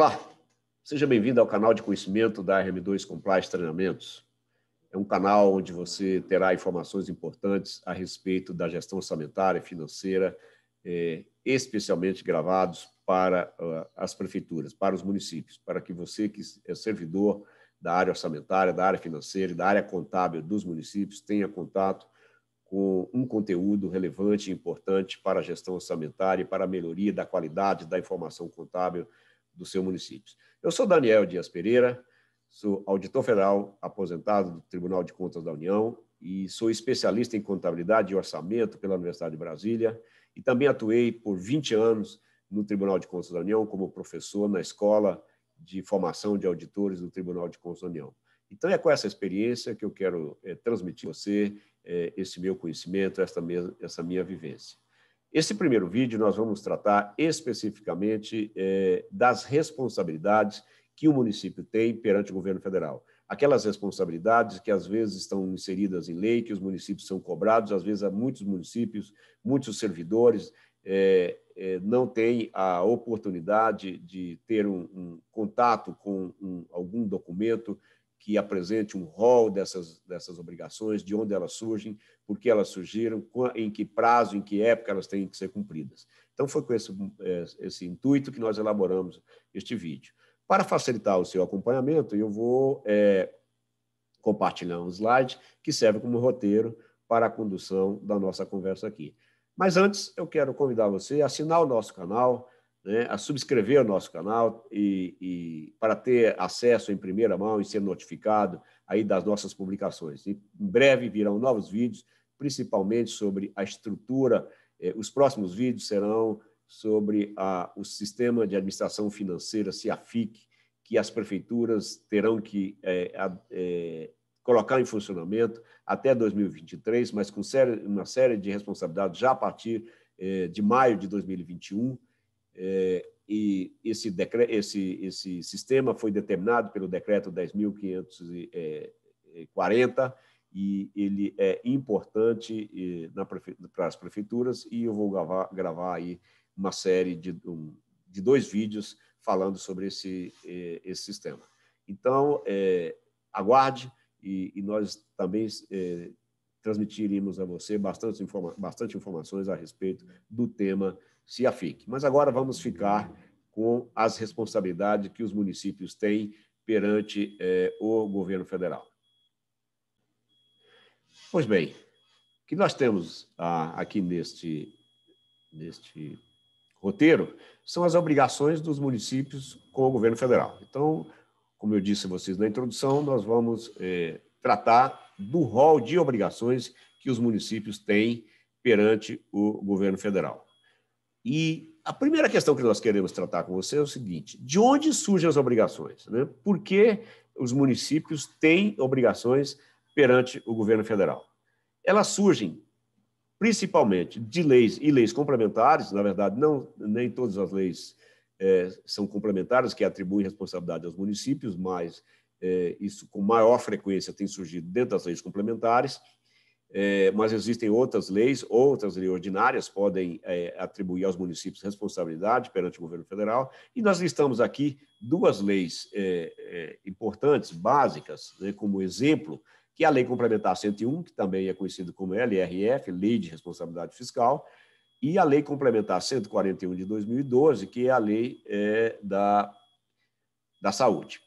Olá, seja bem-vindo ao canal de conhecimento da RM2 Compliance Treinamentos. É um canal onde você terá informações importantes a respeito da gestão orçamentária e financeira, especialmente gravados para as prefeituras, para os municípios, para que você, que é servidor da área orçamentária, da área financeira e da área contábil dos municípios, tenha contato com um conteúdo relevante e importante para a gestão orçamentária e para a melhoria da qualidade da informação contábil do seu município. Eu sou Daniel Dias Pereira, sou auditor federal aposentado do Tribunal de Contas da União e sou especialista em contabilidade e orçamento pela Universidade de Brasília e também atuei por 20 anos no Tribunal de Contas da União como professor na Escola de Formação de Auditores do Tribunal de Contas da União. Então, é com essa experiência que eu quero transmitir a você esse meu conhecimento, essa minha vivência. Esse primeiro vídeo nós vamos tratar especificamente das responsabilidades que o município tem perante o governo federal. Aquelas responsabilidades que às vezes estão inseridas em lei, que os municípios são cobrados, às vezes há muitos municípios, muitos servidores não têm a oportunidade de ter um contato com algum documento que apresente um rol dessas obrigações, de onde elas surgem, por que elas surgiram, em que prazo, em que época elas têm que ser cumpridas. Então, foi com esse intuito que nós elaboramos este vídeo. Para facilitar o seu acompanhamento, eu vou compartilhar um slide que serve como roteiro para a condução da nossa conversa aqui. Mas antes, eu quero convidar você a assinar o nosso canal, a subscrever o nosso canal e para ter acesso em primeira mão e ser notificado aí das nossas publicações. Em breve virão novos vídeos, principalmente sobre a estrutura. Os próximos vídeos serão sobre o sistema de administração financeira, CIAFIC, que as prefeituras terão que colocar em funcionamento até 2023, mas com uma série de responsabilidades já a partir de maio de 2021. E esse sistema foi determinado pelo decreto 10.540 e ele é importante para as prefeituras e eu vou gravar aí uma série de 2 vídeos falando sobre esse sistema. Então, aguarde e nós também transmitiremos a você bastante informações a respeito do tema CIAFIC. Mas agora vamos ficar com as responsabilidades que os municípios têm perante o governo federal. Pois bem, o que nós temos aqui neste roteiro são as obrigações dos municípios com o governo federal. Então, como eu disse a vocês na introdução, nós vamos tratar do rol de obrigações que os municípios têm perante o governo federal. E a primeira questão que nós queremos tratar com você é o seguinte: de onde surgem as obrigações? Por que os municípios têm obrigações perante o governo federal? Elas surgem principalmente de leis e leis complementares. Na verdade, nem todas as leis são complementares, que atribuem responsabilidade aos municípios, mas isso com maior frequência tem surgido dentro das leis complementares. Mas existem outras leis ordinárias podem atribuir aos municípios responsabilidade perante o governo federal, e nós listamos aqui 2 leis importantes, básicas, como exemplo, que é a Lei Complementar 101, que também é conhecida como LRF, Lei de Responsabilidade Fiscal, e a Lei Complementar 141 de 2012, que é a Lei da Saúde,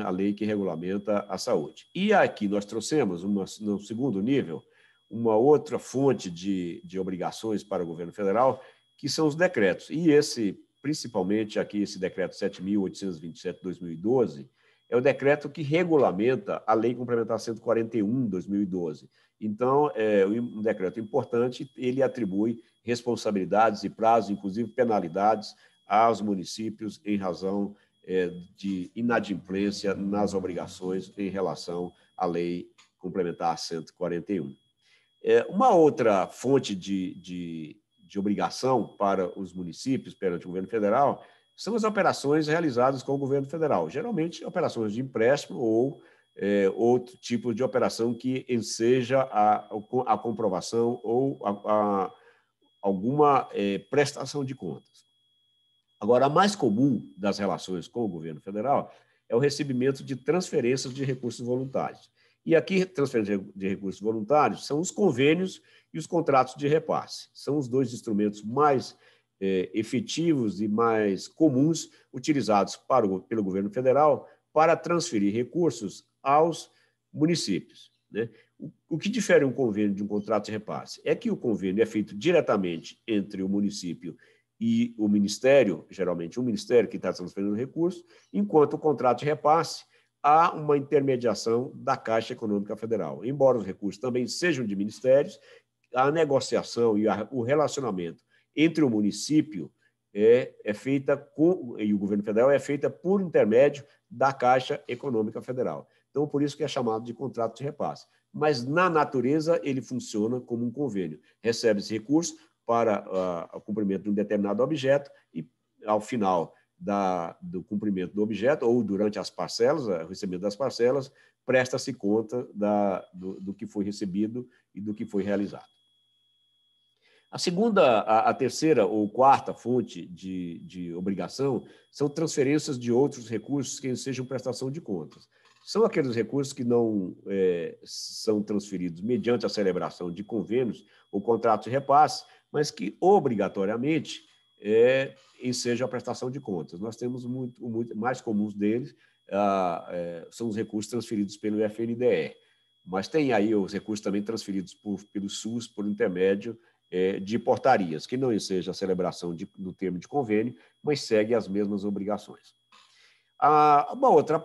a lei que regulamenta a saúde. E aqui nós trouxemos, no segundo nível, uma outra fonte de obrigações para o governo federal, que são os decretos. E principalmente aqui, esse decreto 7.827 de 2012, é o decreto que regulamenta a Lei Complementar 141 de 2012. Então, é um decreto importante, ele atribui responsabilidades e prazos, inclusive penalidades, aos municípios em razão de inadimplência nas obrigações em relação à Lei Complementar 141. Uma outra fonte de obrigação para os municípios perante o governo federal são as operações realizadas com o governo federal, geralmente operações de empréstimo ou outro tipo de operação que enseja a comprovação ou alguma prestação de contas. Agora, a mais comum das relações com o governo federal é o recebimento de transferências de recursos voluntários. E aqui, transferência de recursos voluntários são os convênios e os contratos de repasse. São os dois instrumentos mais efetivos e mais comuns utilizados pelo governo federal para transferir recursos aos municípios, né? O que difere um convênio de um contrato de repasse é que o convênio é feito diretamente entre o município e o Ministério, geralmente um Ministério que está transferindo recursos, enquanto o contrato de repasse há uma intermediação da Caixa Econômica Federal. Embora os recursos também sejam de ministérios, a negociação e o relacionamento entre o município é feita e o governo federal é feita por intermédio da Caixa Econômica Federal. Então, por isso que é chamado de contrato de repasse. Mas, na natureza, ele funciona como um convênio. Recebe-se recurso para o cumprimento de um determinado objeto e, ao final do cumprimento do objeto, ou durante as parcelas, o recebimento das parcelas, presta-se conta do que foi recebido e do que foi realizado. A terceira ou quarta fonte de obrigação são transferências de outros recursos que sejam prestação de contas. São aqueles recursos que não são transferidos mediante a celebração de convênios ou contratos de repasse, mas que obrigatoriamente ensejam a prestação de contas. Nós temos muito mais comuns deles, são os recursos transferidos pelo FNDE, mas tem aí os recursos também transferidos pelo SUS por intermédio de portarias, que não enseja a celebração do termo de convênio, mas segue as mesmas obrigações. Uma outra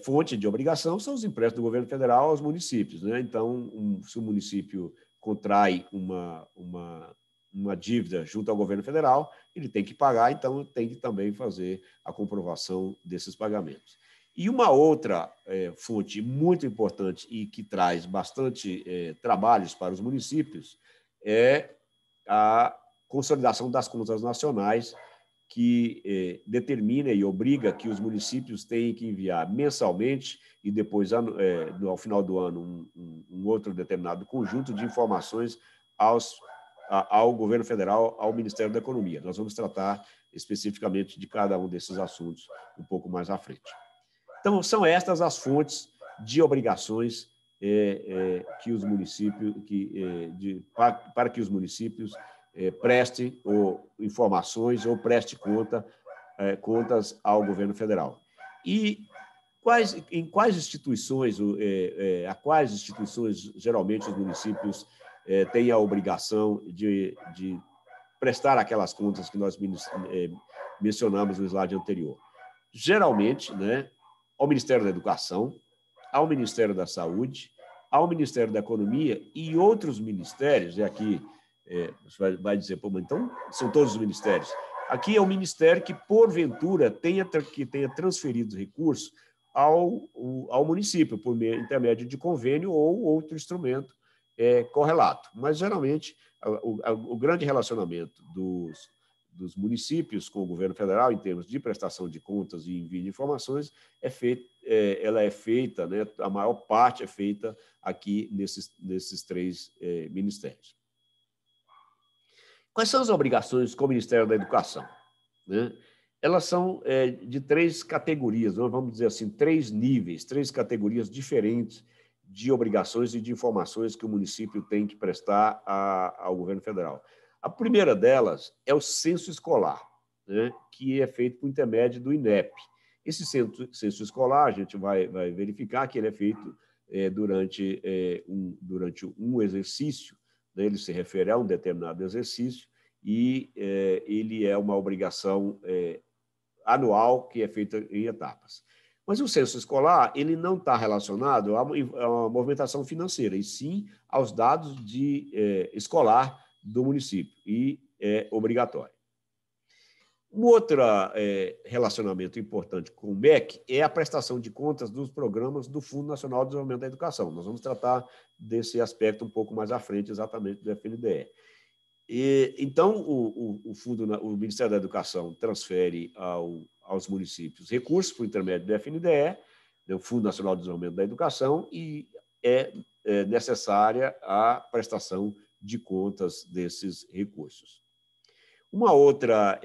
fonte de obrigação são os empréstimos do governo federal aos municípios, né? Então, se o município contrai uma dívida junto ao governo federal, ele tem que pagar, então tem que também fazer a comprovação desses pagamentos. E uma outra fonte muito importante e que traz bastante trabalhos para os municípios é a consolidação das contas nacionais, que determina e obriga que os municípios tenham que enviar mensalmente e depois, ao final do ano, um outro determinado conjunto de informações ao governo federal, ao Ministério da Economia. Nós vamos tratar especificamente de cada um desses assuntos um pouco mais à frente. Então, são estas as fontes de obrigações que os municípios, para que os municípios prestem informações ou preste contas ao governo federal. E em quais instituições, a quais instituições geralmente os municípios têm a obrigação de prestar aquelas contas que nós mencionamos no slide anterior? Geralmente, né, ao Ministério da Educação, ao Ministério da Saúde, ao Ministério da Economia e outros ministérios, e aqui você vai dizer, pô, mas então são todos os ministérios. Aqui é o ministério que, porventura, tenha transferido recursos ao município, por intermédio de convênio ou outro instrumento correlato. Mas, geralmente, o grande relacionamento dos municípios com o governo federal, em termos de prestação de contas e envio de informações, ela é feita, né, a maior parte é feita aqui nesses três ministérios. Quais são as obrigações com o Ministério da Educação, né? Elas são de três categorias, vamos dizer assim, três níveis, três categorias diferentes de obrigações e de informações que o município tem que prestar ao governo federal. A primeira delas é o censo escolar, né, que é feito por intermédio do INEP. Esse censo escolar, a gente vai verificar que ele é feito durante um exercício, né, ele se refere a um determinado exercício e ele é uma obrigação anual que é feita em etapas. Mas o censo escolar ele não está relacionado a uma movimentação financeira, e sim aos dados escolar do município, e é obrigatório. Um outro relacionamento importante com o MEC é a prestação de contas dos programas do Fundo Nacional de Desenvolvimento da Educação. Nós vamos tratar desse aspecto um pouco mais à frente, exatamente do FNDE. Então, o Ministério da Educação transfere aos municípios recursos por intermédio do FNDE, o Fundo Nacional de Desenvolvimento da Educação, e é necessária a prestação de contas desses recursos. Uma outra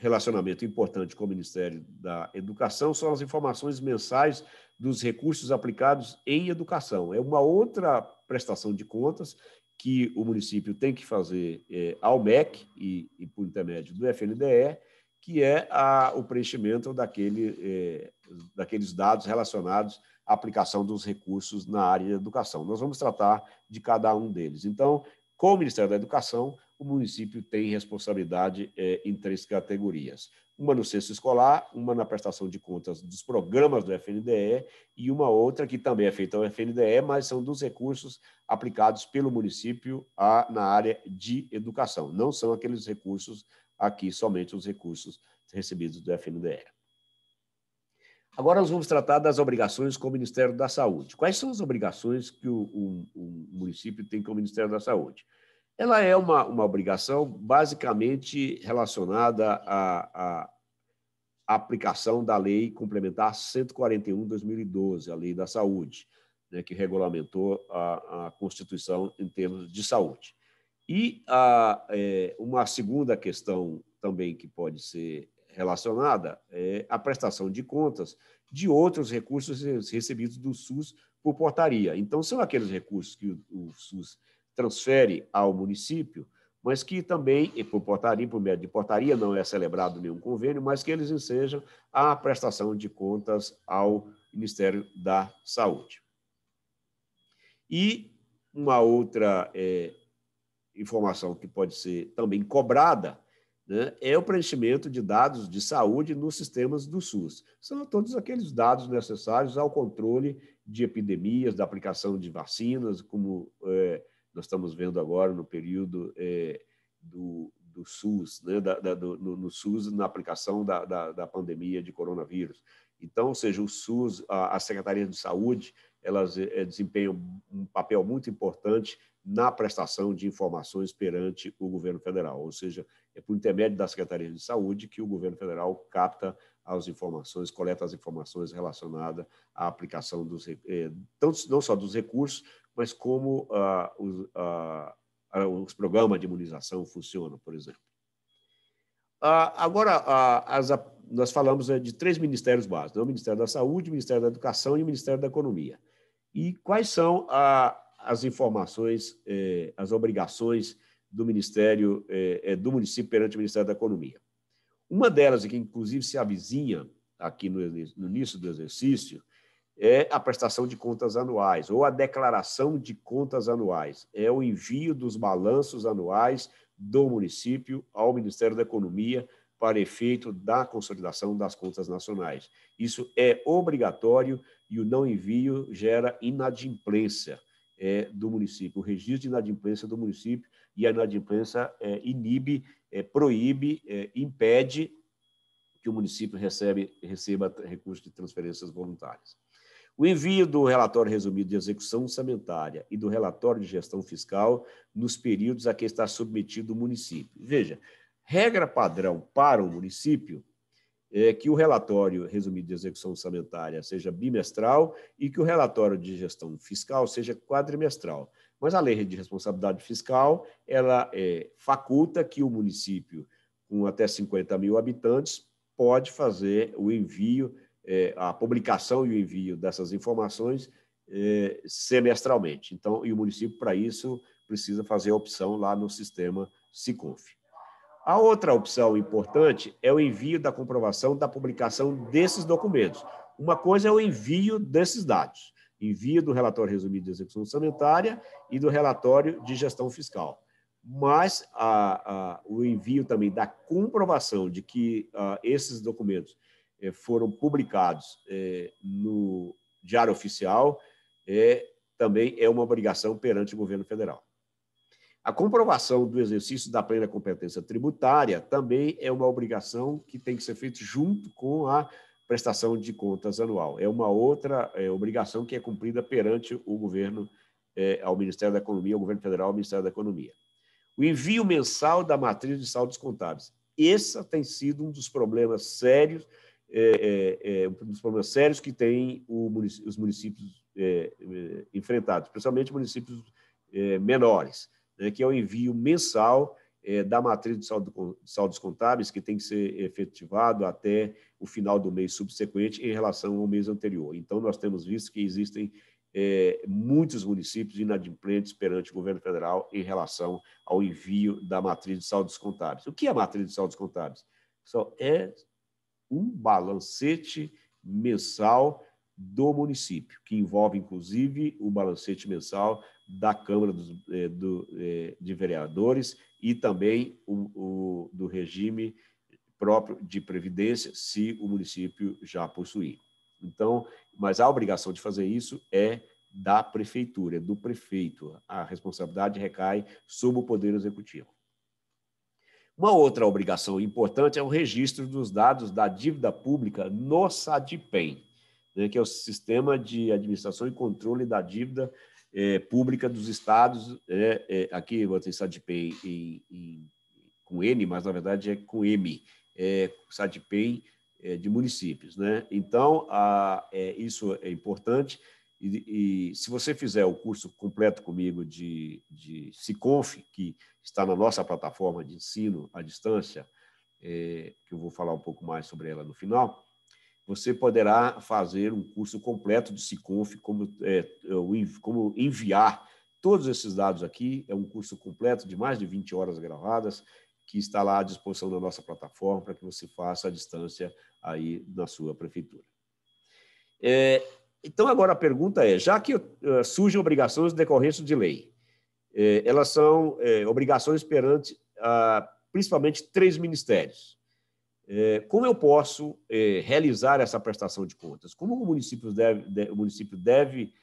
relacionamento importante com o Ministério da Educação são as informações mensais dos recursos aplicados em educação. É uma outra prestação de contas que o município tem que fazer ao MEC e por intermédio do FNDE, que é o preenchimento daqueles dados relacionados à aplicação dos recursos na área de educação. Nós vamos tratar de cada um deles. Então, com o Ministério da Educação, o município tem responsabilidade em 3 categorias. Uma no censo escolar, uma na prestação de contas dos programas do FNDE e uma outra que também é feita ao FNDE, mas são dos recursos aplicados pelo município na área de educação. Não são aqueles recursos aqui, somente os recursos recebidos do FNDE. Agora nós vamos tratar das obrigações com o Ministério da Saúde. Quais são as obrigações que o município tem com o Ministério da Saúde? Ela é uma obrigação basicamente relacionada à aplicação da Lei Complementar 141/2012, a Lei da Saúde, né, que regulamentou a Constituição em termos de saúde. E uma segunda questão também que pode ser relacionada é a prestação de contas de outros recursos recebidos do SUS por portaria. Então, são aqueles recursos que o SUS transfere ao município, mas que também, por meio de portaria, não é celebrado nenhum convênio, mas que eles ensejam a prestação de contas ao Ministério da Saúde. E uma outra informação que pode ser também cobrada, né, é o preenchimento de dados de saúde nos sistemas do SUS. São todos aqueles dados necessários ao controle de epidemias, da aplicação de vacinas, como nós estamos vendo agora no período do SUS, né, no SUS, na aplicação da pandemia de coronavírus. Então, ou seja, o SUS, a Secretaria de Saúde, elas desempenham um papel muito importante na prestação de informações perante o governo federal, ou seja, é por intermédio da Secretaria de Saúde que o governo federal capta as informações, coleta as informações relacionadas à aplicação não só dos recursos, mas como os programas de imunização funcionam, por exemplo. Agora, nós falamos de 3 ministérios básicos, o Ministério da Saúde, o Ministério da Educação e o Ministério da Economia. E quais são as informações, as obrigações do Ministério, do município perante o Ministério da Economia? Uma delas, que inclusive se avizinha aqui no início do exercício, é a prestação de contas anuais, ou a declaração de contas anuais. É o envio dos balanços anuais do município ao Ministério da Economia para efeito da consolidação das contas nacionais. Isso é obrigatório e o não envio gera inadimplência do município, o registro de inadimplência do município, e a inadimplência inibe, proíbe, impede que o município receba recursos de transferências voluntárias. O envio do relatório resumido de execução orçamentária e do relatório de gestão fiscal nos períodos a que está submetido o município. Veja, regra padrão para o município é que o relatório resumido de execução orçamentária seja bimestral e que o relatório de gestão fiscal seja quadrimestral. Mas a lei de responsabilidade fiscal, ela faculta que o município, com até 50 mil habitantes, pode fazer o envio, a publicação e o envio dessas informações semestralmente. Então, e o município, para isso, precisa fazer a opção lá no sistema SICONF. A outra opção importante é o envio da comprovação da publicação desses documentos. Uma coisa é o envio desses dados, envio do relatório resumido de execução orçamentária e do relatório de gestão fiscal. Mas o envio também da comprovação de que esses documentos foram publicados no Diário Oficial também é uma obrigação perante o governo federal. A comprovação do exercício da plena competência tributária também é uma obrigação que tem que ser feita junto com a prestação de contas anual. É uma outra obrigação que é cumprida perante o governo, ao Ministério da Economia, ao governo federal, ao Ministério da Economia. O envio mensal da matriz de saldos contábeis. Esse tem sido um dos problemas sérios, que têm os municípios enfrentados, principalmente municípios menores, que é o envio mensal da matriz de saldos contábeis, que tem que ser efetivado até o final do mês subsequente em relação ao mês anterior. Então, nós temos visto que existem muitos municípios inadimplentes perante o governo federal em relação ao envio da matriz de saldos contábeis. O que é a matriz de saldos contábeis? Só é um balancete mensal do município, que envolve, inclusive, o balancete mensal da Câmara de Vereadores e também do regime próprio de previdência, se o município já possuir. Então, mas a obrigação de fazer isso é da prefeitura, é do prefeito. A responsabilidade recai sobre o Poder Executivo. Uma outra obrigação importante é o registro dos dados da dívida pública no SADIPEM, né, que é o Sistema de Administração e Controle da Dívida Pública dos Estados. Aqui eu vou ter SADIPEM com N, mas na verdade é com M, SADIPEM de municípios, né? Então, isso é importante. E se você fizer o curso completo comigo de SICONF, que está na nossa plataforma de ensino à distância, que eu vou falar um pouco mais sobre ela no final, você poderá fazer um curso completo de SICONF, como enviar todos esses dados aqui. É um curso completo de mais de 20 horas gravadas, que está lá à disposição da nossa plataforma para que você faça à distância aí na sua prefeitura. Então, agora a pergunta é, já que surgem obrigações decorrentes de lei, elas são obrigações perante, principalmente, 3 ministérios. Como eu posso realizar essa prestação de contas? Como o município deve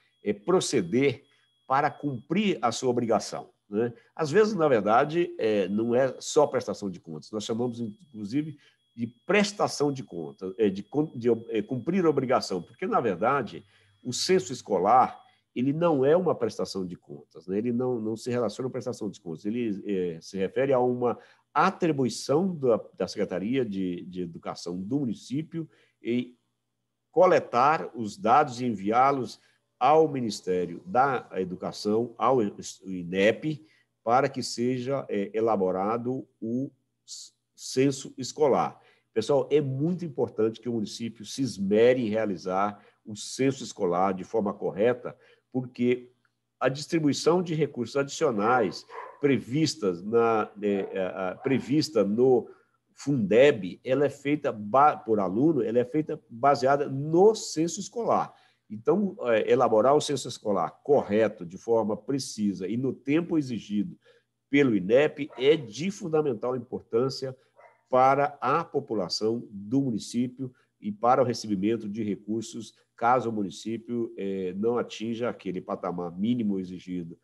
proceder para cumprir a sua obrigação, né? Às vezes, na verdade, não é só prestação de contas, nós chamamos, inclusive, de prestação de contas, de cumprir a obrigação, porque, na verdade, o censo escolar ele não é uma prestação de contas, né? Ele não se relaciona com prestação de contas, ele se refere a uma atribuição da Secretaria de Educação do município em coletar os dados e enviá-los ao Ministério da Educação, ao INEP, para que seja elaborado o censo escolar. Pessoal, é muito importante que o município se esmere em realizar o censo escolar de forma correta, porque a distribuição de recursos adicionais prevista no Fundeb, ela é feita por aluno, ela é feita baseada no censo escolar. Então, elaborar o censo escolar correto, de forma precisa e no tempo exigido pelo INEP é de fundamental importância para a população do município e para o recebimento de recursos, caso o município não atinja aquele patamar mínimo exigido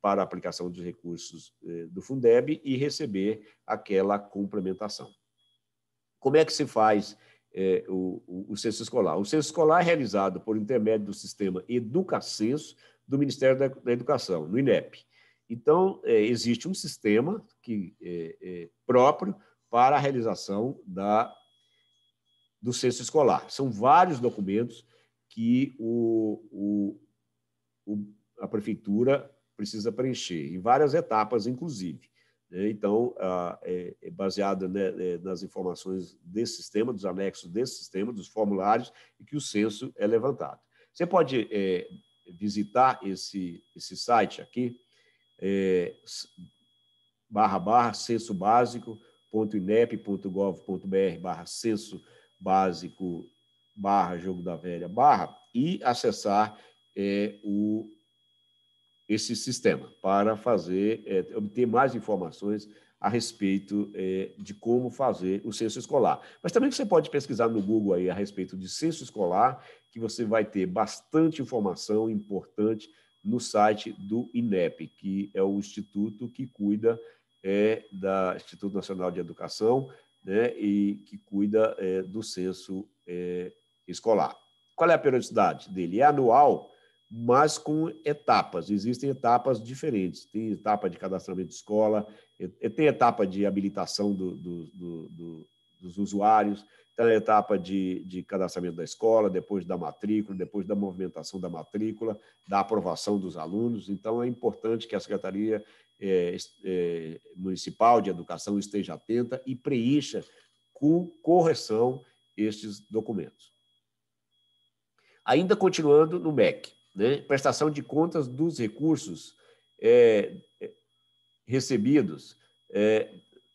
para a aplicação de recursos do Fundeb e receber aquela complementação. Como é que se faz o censo escolar? O censo escolar é realizado por intermédio do sistema Educacenso do Ministério da Educação, no INEP. Então, existe um sistema próprio para a realização do censo escolar. São vários documentos que a prefeitura precisa preencher, em várias etapas, inclusive. Então, é baseado nas informações desse sistema, dos anexos desse sistema, dos formulários, e que o censo é levantado. Você pode visitar esse site aqui, censobásico.inep.gov.br/censo básico/jogo da velha/ e acessar esse sistema para obter mais informações a respeito de como fazer o censo escolar. Mas também você pode pesquisar no Google aí a respeito de censo escolar, que você vai ter bastante informação importante no site do INEP, que é o instituto que cuida do Instituto Nacional de Educação, né, e que cuida do censo escolar. Qual é a periodicidade dele? É anual, mas com etapas. Existem etapas diferentes. Tem etapa de cadastramento de escola, tem etapa de habilitação dos usuários, tem a etapa de cadastramento da escola, depois da matrícula, depois da movimentação da matrícula, da aprovação dos alunos. Então, é importante que a Secretaria Municipal de Educação esteja atenta e preencha com correção estes documentos. Ainda continuando no MEC, né? Prestação de contas dos recursos recebidos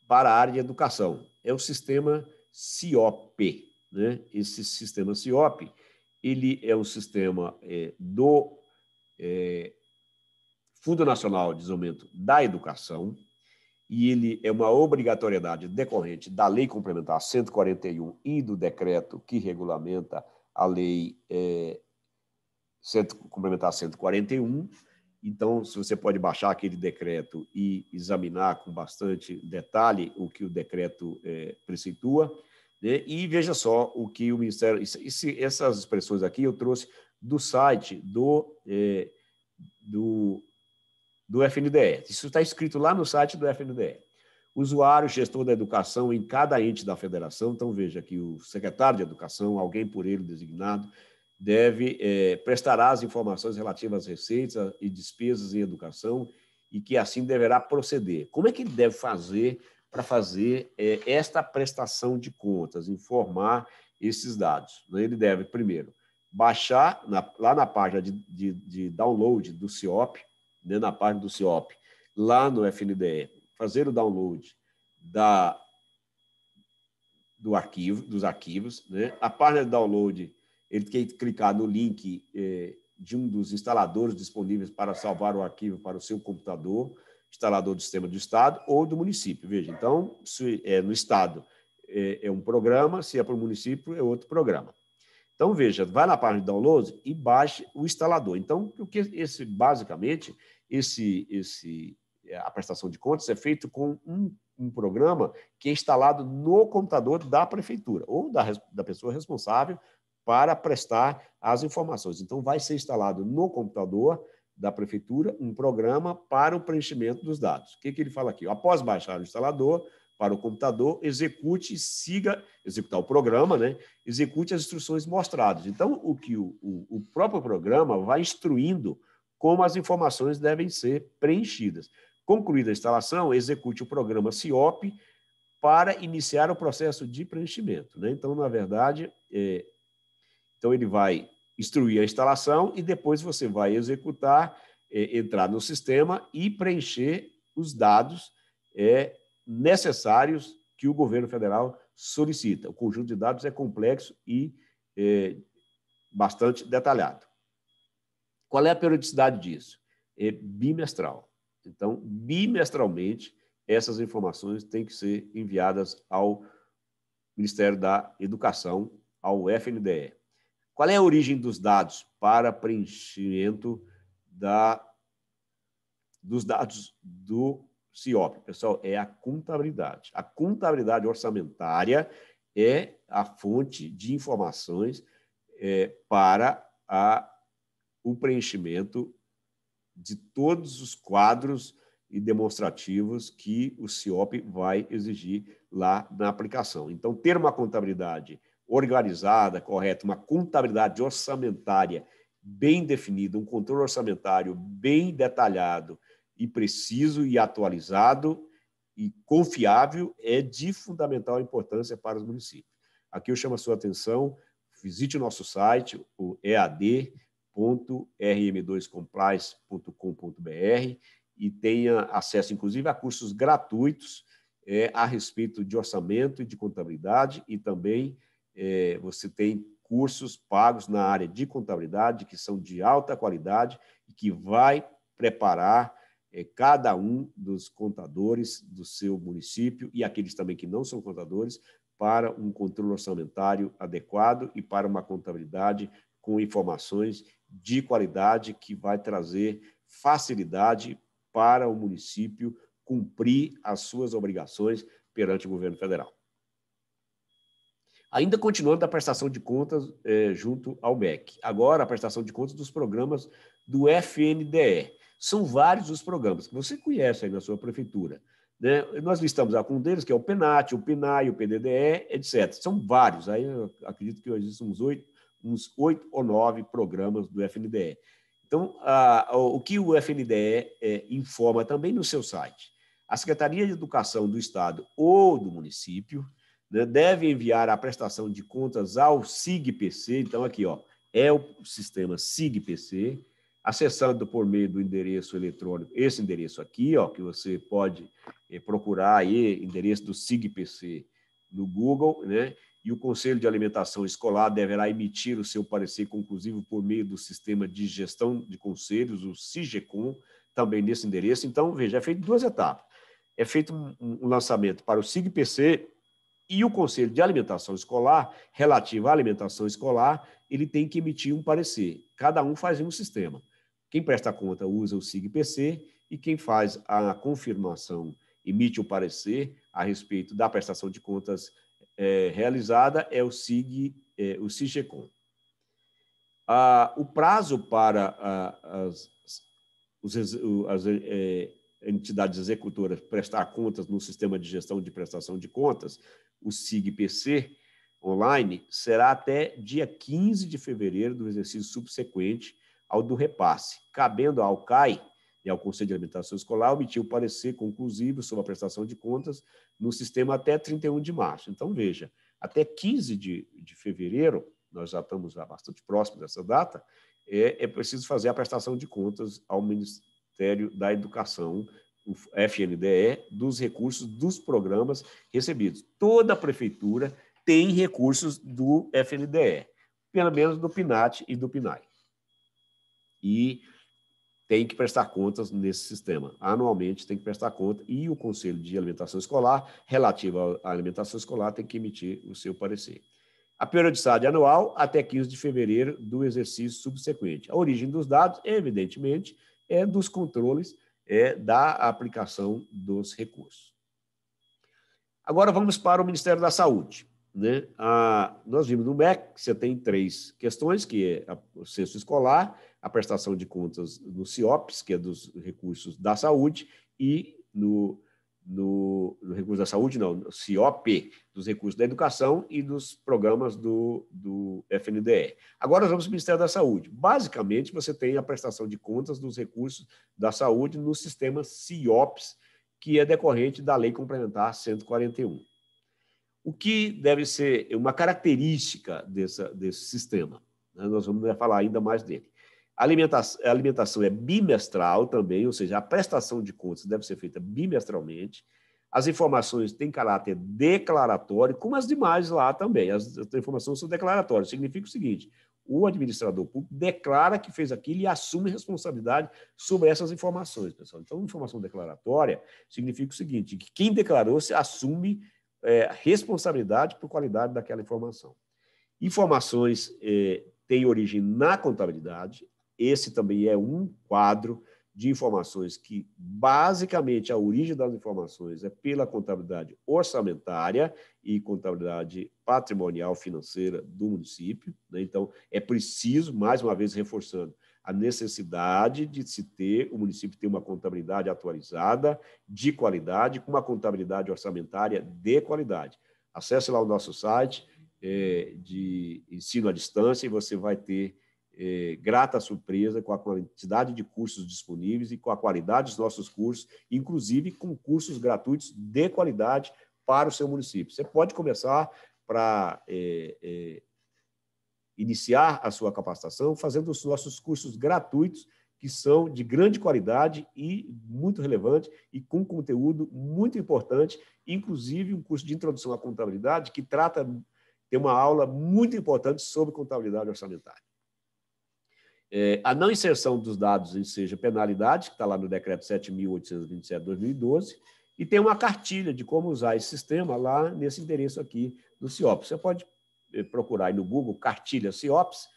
para a área de educação. É o sistema CIOP. Né? Esse sistema CIOP, ele é um sistema do Fundo Nacional de Desenvolvimento da Educação, e ele é uma obrigatoriedade decorrente da Lei Complementar 141 e do decreto que regulamenta a Lei Complementar 141. Então, se você pode baixar aquele decreto e examinar com bastante detalhe o que o decreto preceitua, né? E veja só o que o Ministério... Essas expressões aqui eu trouxe do site do FNDE. Isso está escrito lá no site do FNDE. Usuário, gestor da educação em cada ente da federação. Então, veja que o secretário de educação, alguém por ele designado, deve prestará as informações relativas às receitas e despesas em educação e que assim deverá proceder. Como é que ele deve fazer para fazer esta prestação de contas, informar esses dados? Ele deve, primeiro, baixar lá na página de download do CIOP, né, na página do CIOP, lá no FNDE, fazer o download dos arquivos. Né? A página de download, ele tem que clicar no link de um dos instaladores disponíveis para salvar o arquivo para o seu computador, instalador do sistema do Estado ou do município. Veja, então, se é no Estado é um programa, se é para o município é outro programa. Então, veja, vai na página de download e baixe o instalador. Então, basicamente, a prestação de contas é feito com um programa que é instalado no computador da prefeitura ou da pessoa responsável para prestar as informações. Então, vai ser instalado no computador da prefeitura um programa para o preenchimento dos dados. O que ele fala aqui? Após baixar o instalador para o computador, execute e siga, executar o programa, né? Execute as instruções mostradas. Então, o próprio programa vai instruindo como as informações devem ser preenchidas. Concluída a instalação, execute o programa CIOP para iniciar o processo de preenchimento. Né? Então, na verdade, então ele vai instruir a instalação e depois você vai executar, entrar no sistema e preencher os dados necessários que o governo federal solicita. O conjunto de dados é complexo e bastante detalhado. Qual é a periodicidade disso? É bimestral. Então, bimestralmente, essas informações têm que ser enviadas ao Ministério da Educação, ao FNDE. Qual é a origem dos dados para preenchimento dos dados do CIOP? Pessoal, é a contabilidade. A contabilidade orçamentária é a fonte de informações para o preenchimento de todos os quadros e demonstrativos que o CIOP vai exigir lá na aplicação. Então, ter uma contabilidade organizada, correta, uma contabilidade orçamentária bem definida, um controle orçamentário bem detalhado e preciso e atualizado e confiável é de fundamental importância para os municípios. Aqui eu chamo a sua atenção, visite o nosso site, o ead.rm2compliance.com.br e tenha acesso, inclusive, a cursos gratuitos a respeito de orçamento e de contabilidade e também você tem cursos pagos na área de contabilidade que são de alta qualidade e que vai preparar cada um dos contadores do seu município e aqueles também que não são contadores para um controle orçamentário adequado e para uma contabilidade com informações de qualidade que vai trazer facilidade para o município cumprir as suas obrigações perante o governo federal. Ainda continuando a prestação de contas junto ao MEC. Agora, a prestação de contas dos programas do FNDE. São vários os programas que você conhece aí na sua prefeitura. Né? Nós listamos alguns deles, que é o PENAT, o PNAE, o PDDE, etc. São vários. Aí eu acredito que existem uns 8 ou 9 programas do FNDE. Então, o que o FNDE informa também no seu site? A Secretaria de Educação do Estado ou do município, né, deve enviar a prestação de contas ao SIG-PC. Então, aqui, ó, é o sistema SIG-PC, acessando por meio do endereço eletrônico, esse endereço aqui, ó, que você pode procurar aí, endereço do SIG-PC no Google, né? E o Conselho de Alimentação Escolar deverá emitir o seu parecer conclusivo por meio do Sistema de Gestão de Conselhos, o SIGECON, também nesse endereço. Então, veja, é feito duas etapas. É feito um lançamento para o SIG-PC e o Conselho de Alimentação Escolar, relativo à alimentação escolar, ele tem que emitir um parecer. Cada um faz um sistema. Quem presta conta usa o SIG-PC e quem faz a confirmação, emite o parecer a respeito da prestação de contas realizada é o SIGECON. O prazo para as entidades executoras prestar contas no sistema de gestão de prestação de contas, o SIG-PC online, será até dia 15 de fevereiro do exercício subsequente ao do repasse, cabendo ao CAI e ao Conselho de Alimentação Escolar emitir o parecer conclusivo sobre a prestação de contas no sistema até 31 de março. Então, veja, até 15 de fevereiro, nós já estamos bastante próximos dessa data, é preciso fazer a prestação de contas ao Ministério da Educação, o FNDE, dos recursos dos programas recebidos. Toda a prefeitura tem recursos do FNDE, pelo menos do PNAT e do PNAE. E tem que prestar contas nesse sistema. Anualmente tem que prestar conta e o Conselho de Alimentação Escolar, relativo à alimentação escolar, tem que emitir o seu parecer. A periodicidade anual até 15 de fevereiro do exercício subsequente. A origem dos dados, evidentemente, é dos controles da aplicação dos recursos. Agora vamos para o Ministério da Saúde. Né? Nós vimos no MEC que você tem 3 questões, que é o censo escolar, a prestação de contas no CIOPS, que é dos recursos da saúde, e no recurso da saúde, não, no CIOP, dos recursos da educação e dos programas do FNDE. Agora vamos para o Ministério da Saúde. Basicamente, você tem a prestação de contas dos recursos da saúde no sistema CIOPS, que é decorrente da Lei Complementar 141. O que deve ser uma característica desse sistema? Né? Nós vamos falar ainda mais dele. A alimentação é bimestral também, ou seja, a prestação de contas deve ser feita bimestralmente. As informações têm caráter declaratório, como as demais lá também. As informações são declaratórias. Significa o seguinte: o administrador público declara que fez aquilo e assume responsabilidade sobre essas informações, pessoal. Então, informação declaratória significa o seguinte: que quem declarou se assume responsabilidade por qualidade daquela informação. Informações têm origem na contabilidade. Esse também é um quadro de informações que, basicamente, a origem das informações é pela contabilidade orçamentária e contabilidade patrimonial financeira do município. Né? Então, é preciso, mais uma vez reforçando, a necessidade de se ter, o município ter uma contabilidade atualizada, de qualidade, com uma contabilidade orçamentária de qualidade. Acesse lá o nosso site de ensino à distância e você vai ter grata surpresa com a quantidade de cursos disponíveis e com a qualidade dos nossos cursos, inclusive com cursos gratuitos de qualidade para o seu município. Você pode começar para iniciar a sua capacitação fazendo os nossos cursos gratuitos, que são de grande qualidade e muito relevante e com conteúdo muito importante, inclusive um curso de introdução à contabilidade que tem uma aula muito importante sobre contabilidade orçamentária. A não inserção dos dados enseja penalidade, que está lá no decreto 7.827 de 2012, e tem uma cartilha de como usar esse sistema lá nesse endereço aqui do CIOPS. Você pode procurar aí no Google cartilha CIOPS,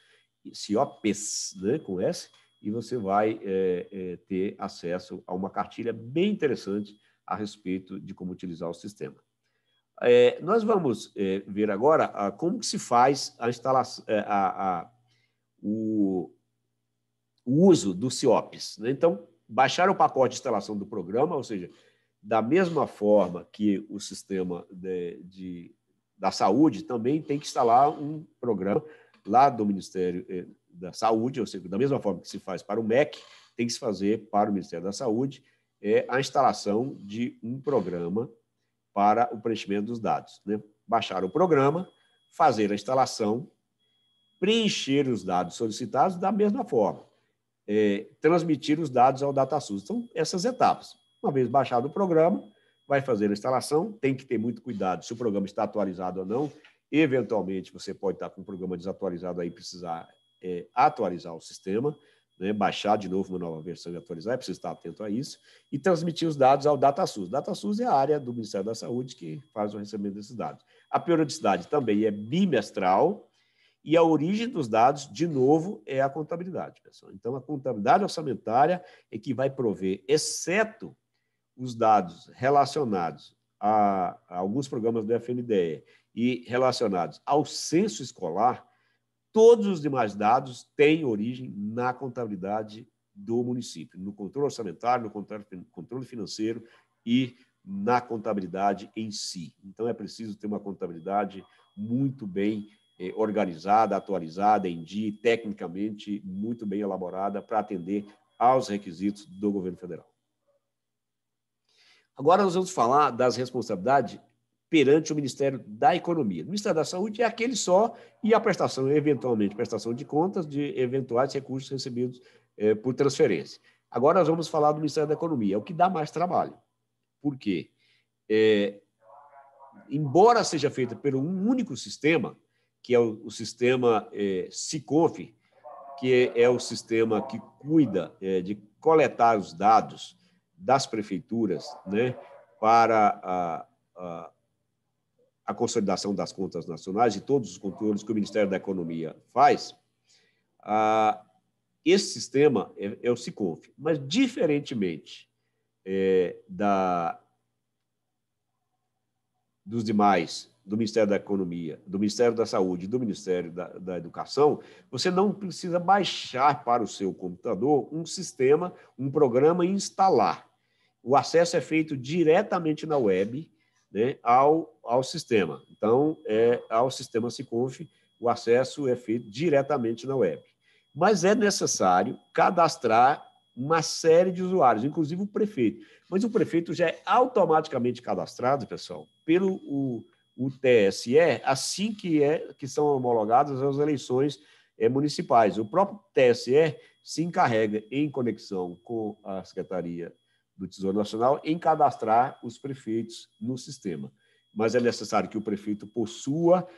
né, com S, e você vai ter acesso a uma cartilha bem interessante a respeito de como utilizar o sistema. Nós vamos ver agora como que se faz a instalação, o uso do CIOPS. Né? Então, baixar o pacote de instalação do programa, ou seja, da mesma forma que o sistema da saúde também tem que instalar um programa lá do Ministério da Saúde, ou seja, da mesma forma que se faz para o MEC, tem que se fazer para o Ministério da Saúde a instalação de um programa para o preenchimento dos dados, né? Baixar o programa, fazer a instalação, preencher os dados solicitados da mesma forma, transmitir os dados ao DataSUS. Então, essas etapas. Uma vez baixado o programa, vai fazer a instalação, tem que ter muito cuidado se o programa está atualizado ou não. Eventualmente, você pode estar com o programa desatualizado aí, precisar atualizar o sistema, né? Baixar de novo uma nova versão e atualizar, é preciso estar atento a isso, e transmitir os dados ao DataSUS. DataSUS é a área do Ministério da Saúde que faz o recebimento desses dados. A periodicidade também é bimestral, e a origem dos dados, de novo, é a contabilidade, pessoal. Então, a contabilidade orçamentária é que vai prover, exceto os dados relacionados a alguns programas do FNDE e relacionados ao censo escolar, todos os demais dados têm origem na contabilidade do município, no controle orçamentário, no controle financeiro e na contabilidade em si. Então, é preciso ter uma contabilidade muito bem organizada, atualizada, em dia, tecnicamente muito bem elaborada para atender aos requisitos do governo federal. Agora nós vamos falar das responsabilidades perante o Ministério da Economia. O Ministério da Saúde é aquele só, e a prestação, eventualmente, prestação de contas de eventuais recursos recebidos por transferência. Agora nós vamos falar do Ministério da Economia, é o que dá mais trabalho. Por quê? Embora seja feita por um único sistema, que é o sistema SICONF, que é o sistema que cuida de coletar os dados das prefeituras, né, para a consolidação das contas nacionais e todos os controles que o Ministério da Economia faz, esse sistema é o SICONF. Mas, diferentemente dos demais, do Ministério da Economia, do Ministério da Saúde e do Ministério da Educação, você não precisa baixar para o seu computador um sistema, um programa e instalar. O acesso é feito diretamente na web, né, ao sistema. Então, ao sistema SICONF, o acesso é feito diretamente na web. Mas é necessário cadastrar uma série de usuários, inclusive o prefeito. Mas o prefeito já é automaticamente cadastrado, pessoal, pelo o TSE, assim que são homologadas as eleições municipais. O próprio TSE se encarrega, em conexão com a Secretaria do Tesouro Nacional, em cadastrar os prefeitos no sistema. Mas é necessário que o prefeito possua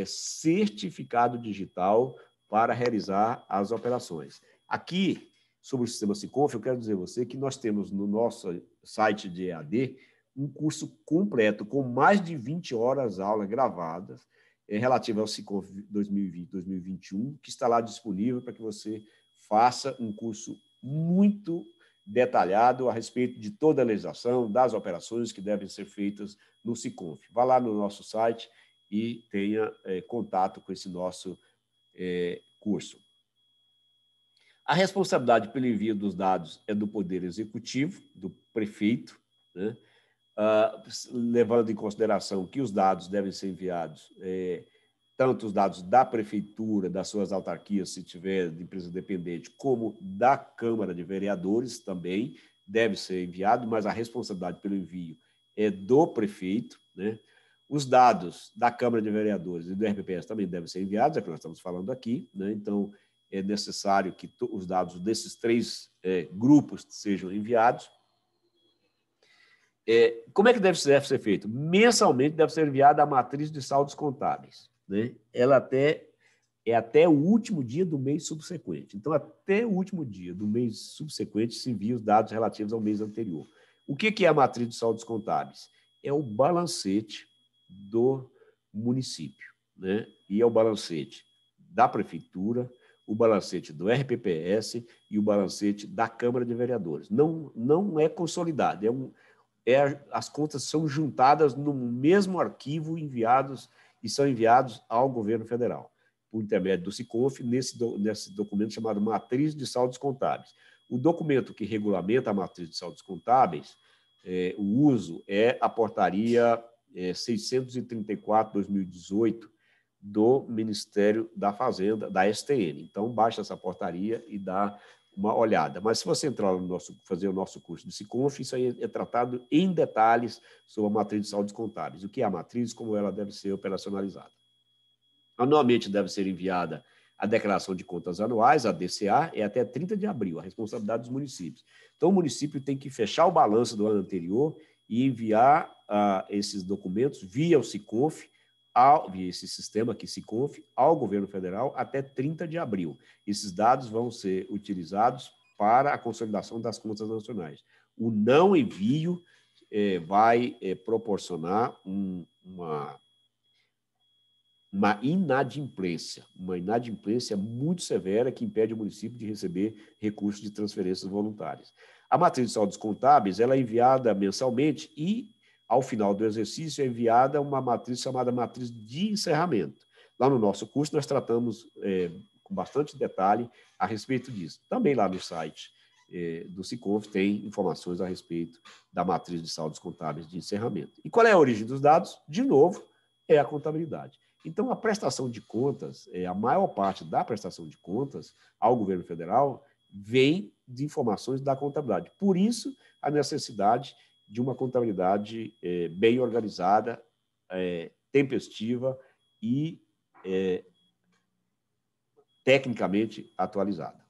certificado digital para realizar as operações. Aqui, sobre o sistema SICONF, eu quero dizer a você que nós temos no nosso site de EAD um curso completo, com mais de 20 horas aula gravadas, relativa ao SICONF 2020-2021, que está lá disponível para que você faça um curso muito detalhado a respeito de toda a legislação, das operações que devem ser feitas no SICONF. Vá lá no nosso site e tenha contato com esse nosso curso. A responsabilidade pelo envio dos dados é do Poder Executivo, do prefeito, né? Levando em consideração que os dados devem ser enviados, tanto os dados da prefeitura, das suas autarquias, se tiver de empresa dependente, como da Câmara de Vereadores também deve ser enviado, mas a responsabilidade pelo envio é do prefeito, né? Os dados da Câmara de Vereadores e do RPPS também devem ser enviados, é o que nós estamos falando aqui, né? Então, é necessário que os dados desses três grupos sejam enviados. Como é que deve ser feito? Mensalmente deve ser enviada a matriz de saldos contábeis, né? Ela até o último dia do mês subsequente. Então, até o último dia do mês subsequente se envia os dados relativos ao mês anterior. O que é a matriz de saldos contábeis? É o balancete do município, né? E é o balancete da prefeitura, o balancete do RPPS e o balancete da Câmara de Vereadores. Não é consolidado, as contas são juntadas no mesmo arquivo e são enviados ao governo federal, por intermédio do SICONF, nesse documento chamado Matriz de Saldos Contábeis. O documento que regulamenta a Matriz de Saldos Contábeis, o uso é a portaria 634/2018, do Ministério da Fazenda, da STN. Então, baixa essa portaria e dá uma olhada. Mas se você entrar no fazer o nosso curso de SICONF, isso aí é tratado em detalhes sobre a matriz de saldos contábeis, o que é a matriz, como ela deve ser operacionalizada. Anualmente deve ser enviada a declaração de contas anuais, a DCA, é até 30 de abril, a responsabilidade dos municípios. Então, o município tem que fechar o balanço do ano anterior e enviar esses documentos via o SICONF, via esse sistema aqui, SICONF, ao governo federal até 30 de abril. Esses dados vão ser utilizados para a consolidação das contas nacionais. O não envio vai proporcionar uma inadimplência muito severa que impede o município de receber recursos de transferências voluntárias. A matriz de saldos contábeis ela é enviada mensalmente e, ao final do exercício, é enviada uma matriz chamada matriz de encerramento. Lá no nosso curso, nós tratamos com bastante detalhe a respeito disso. Também lá no site do SICONF tem informações a respeito da matriz de saldos contábeis de encerramento. E qual é a origem dos dados? De novo, é a contabilidade. Então, a prestação de contas, a maior parte da prestação de contas ao governo federal vem de informações da contabilidade. Por isso, a necessidade de uma contabilidade bem organizada, tempestiva e tecnicamente atualizada.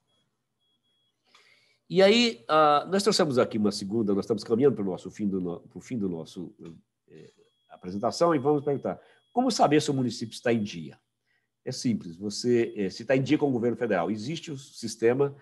E aí, nós trouxemos aqui uma segunda, nós estamos caminhando para o fim do nosso apresentação e vamos perguntar: como saber se o município está em dia? É simples, você se está em dia com o governo federal. Existe o sistema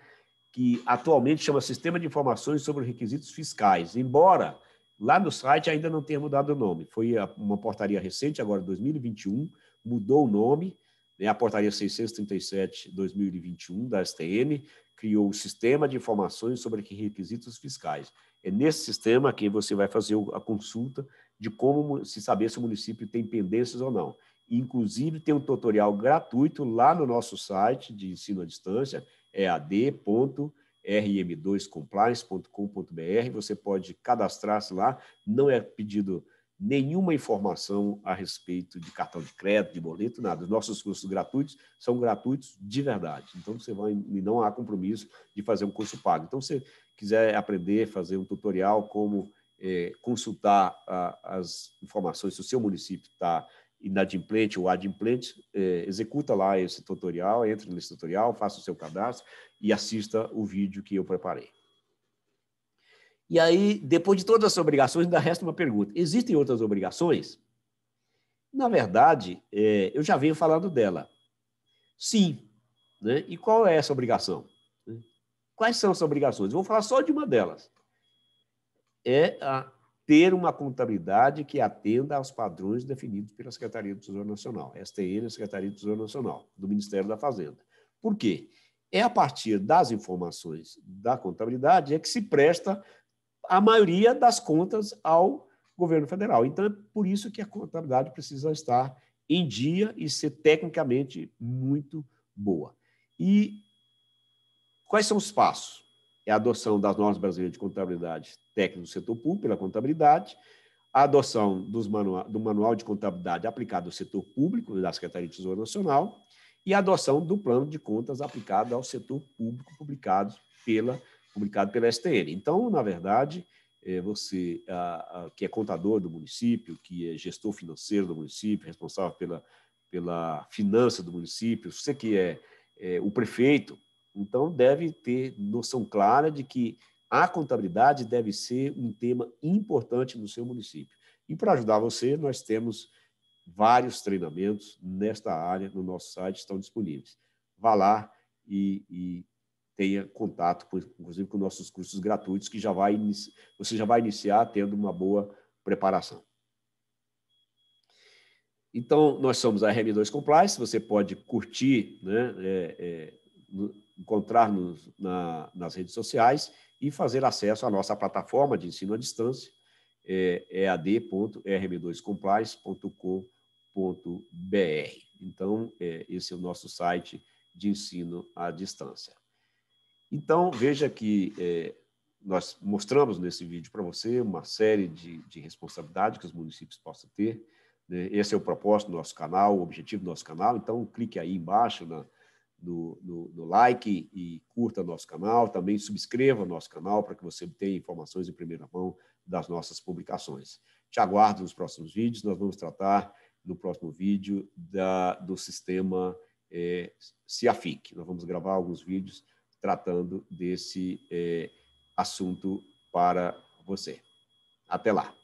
que atualmente chama Sistema de Informações sobre Requisitos Fiscais, embora lá no site ainda não tenha mudado o nome. Foi uma portaria recente, agora 2021, mudou o nome, a portaria 637/2021 da STN, criou o Sistema de Informações sobre Requisitos Fiscais. É nesse sistema que você vai fazer a consulta de como se saber se o município tem pendências ou não. Inclusive, tem um tutorial gratuito lá no nosso site de ensino à distância, ead.rm2compliance.com.br. Você pode cadastrar-se lá, não é pedido nenhuma informação a respeito de cartão de crédito, de boleto, nada. Os nossos cursos gratuitos são gratuitos de verdade. Então, não há compromisso de fazer um curso pago. Então, se você quiser aprender, fazer um tutorial, como consultar as informações, se o seu município está inadimplente ou adimplente, executa lá esse tutorial, entre nesse tutorial, faça o seu cadastro e assista o vídeo que eu preparei. E aí, depois de todas as obrigações, ainda resta uma pergunta. Existem outras obrigações? Na verdade, eu já venho falando dela. Sim. Né? E qual é essa obrigação? Quais são as obrigações? Eu vou falar só de uma delas. É ter uma contabilidade que atenda aos padrões definidos pela Secretaria do Tesouro Nacional, STN, a Secretaria do Tesouro Nacional, do Ministério da Fazenda. Por quê? É a partir das informações da contabilidade que se presta a maioria das contas ao governo federal. Então, é por isso que a contabilidade precisa estar em dia e ser tecnicamente muito boa. E quais são os passos? É a adoção das normas brasileiras de contabilidade técnica do setor público pela contabilidade, a adoção do manual de contabilidade aplicado ao setor público da Secretaria de Tesouro Nacional e a adoção do plano de contas aplicado ao setor público publicado pela STN. Então, na verdade, você que é contador do município, que é gestor financeiro do município, responsável pela finança do município, você que é o prefeito, então deve ter noção clara de que a contabilidade deve ser um tema importante no seu município. E para ajudar você, nós temos vários treinamentos nesta área no nosso site, estão disponíveis. Vá lá e tenha contato, inclusive, com nossos cursos gratuitos, que você já vai iniciar tendo uma boa preparação. Então, nós somos a RM2 Compliance, você pode curtir, né, encontrar-nos nas redes sociais e fazer acesso à nossa plataforma de ensino à distância, ead.rm2compliance.com.br. Então, esse é o nosso site de ensino à distância. Então, veja que nós mostramos nesse vídeo para você uma série de responsabilidades que os municípios possam ter né? Esse é o propósito do nosso canal, o objetivo do nosso canal. Então, clique aí embaixo no like e curta nosso canal. Também subscreva nosso canal para que você tenha informações em primeira mão das nossas publicações. Te aguardo nos próximos vídeos. Nós vamos tratar no próximo vídeo do sistema CIAFIC. Nós vamos gravar alguns vídeos tratando desse assunto para você. Até lá.